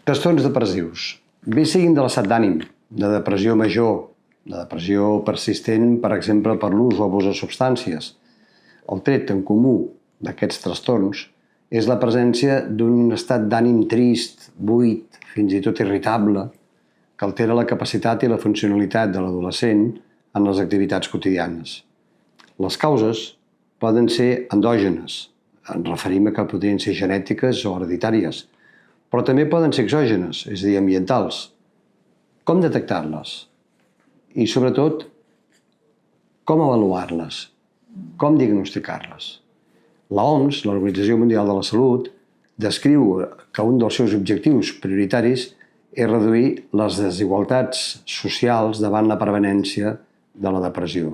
Trastorns depressius. Bé siguin de l'estat d'ànim, de depressió major, de depressió persistent, per exemple, per l'ús o abús de substàncies. El tret en comú d'aquests trastorns és la presència d'un estat d'ànim trist, buit, fins i tot irritable, que altera la capacitat i la funcionalitat de l'adolescent en les activitats quotidianes. Les causes poden ser endògenes, ens referim a que podrien ser genètiques o hereditàries, però també poden ser exògenes, és a dir, ambientals. Com detectar-les? I, sobretot, com avaluar-les? Com diagnosticar-les? L'OMS, l'Organització Mundial de la Salut, descriu que un dels seus objectius prioritaris és reduir les desigualtats socials davant la prevalència de la depressió.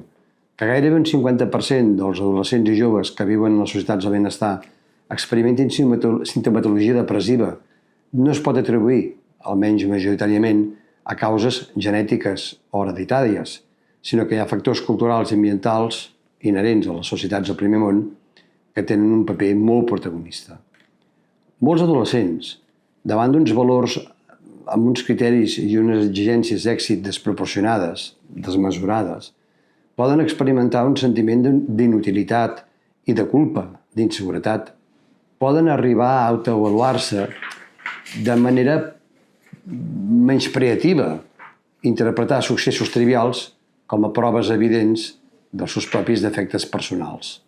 Que gairebé un 50% dels adolescents i joves que viuen en les societats del benestar experimentin simptomatologia depressiva no es pot atribuir, almenys majoritàriament, a causes genètiques o hereditàries, sinó que hi ha factors culturals i ambientals inherents a les societats del primer món que tenen un paper molt protagonista. Molts adolescents, davant d'uns valors amb uns criteris i unes exigències d'èxit desproporcionades, desmesurades, poden experimentar un sentiment d'inutilitat i de culpa, d'inseguretat. Poden arribar a autoavaluar-se de manera menyspreativa, interpretar successos trivials com a proves evidents dels seus propis defectes personals.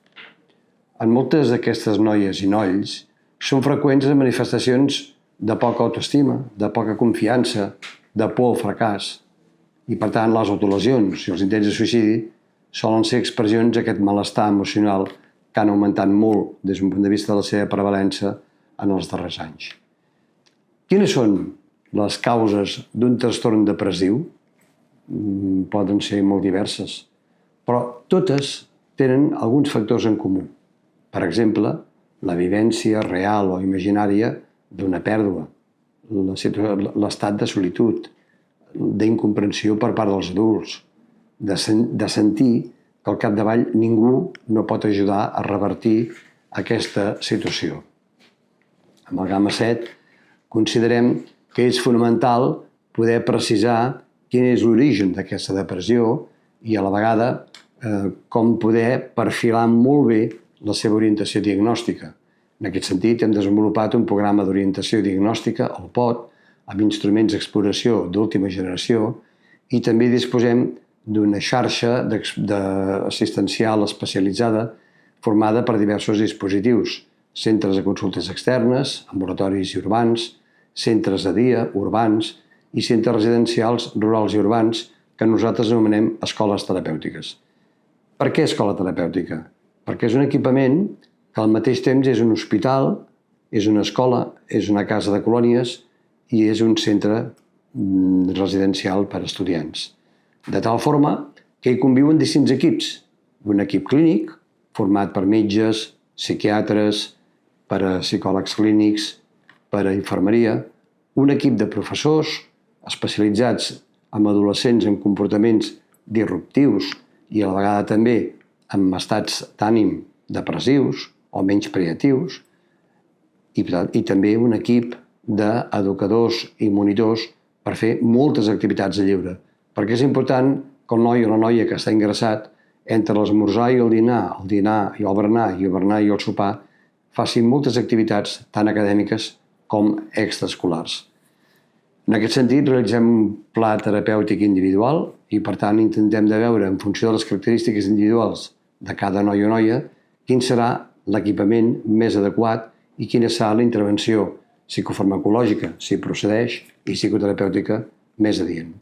En moltes d'aquestes noies i nolls són freqüents les manifestacions de poca autoestima, de poca confiança, de por al fracàs. I, per tant, les autolesions i els intents de suïcidi solen ser expressions d'aquest malestar emocional que han augmentat molt des d'un punt de vista de la seva prevalença en els darrers anys. Quines són les causes d'un trastorn depressiu? Poden ser molt diverses, però totes tenen alguns factors en comú. Per exemple, la vivència real o imaginària d'una pèrdua, l'estat de solitud, d'incomprensió per part dels adults, de sentir que al capdavall ningú no pot ajudar a revertir aquesta situació. Amb el gamma 7 considerem que és fonamental poder precisar quin és l'origen d'aquesta depressió i a la vegada com poder perfilar molt bé la seva orientació diagnòstica. En aquest sentit, hem desenvolupat un programa d'orientació diagnòstica, el POD, amb instruments d'exploració d'última generació i també disposem d'una xarxa assistencial especialitzada formada per diversos dispositius, centres de consultes externes, ambulatoris i urbans, centres de dia urbans i centres residencials rurals i urbans que nosaltres anomenem escoles terapèutiques. Per què escola terapèutica? Perquè és un equipament que al mateix temps és un hospital, és una escola, és una casa de colònies i és un centre residencial per a estudiants. De tal forma que hi conviuen distints equips. Un equip clínic, format per metges, psiquiatres, per a psicòlegs clínics, per a infermeria, un equip de professors especialitzats en adolescents amb comportaments disruptius i a la vegada també amb estats d'ànim depressius o menys creatius, i també un equip d'educadors i monitors per fer moltes activitats de lleure, perquè és important que el noi o la noia que està ingressat entre l'esmorzar i el dinar i el berenar i el sopar facin moltes activitats tant acadèmiques com extraescolars. En aquest sentit, realitzem un pla terapèutic individual i, per tant, intentem de veure, en funció de les característiques individuals de cada noi o noia, quin serà l'equipament més adequat i quina serà la intervenció psicofarmacològica, si procedeix, i psicoterapèutica més adient.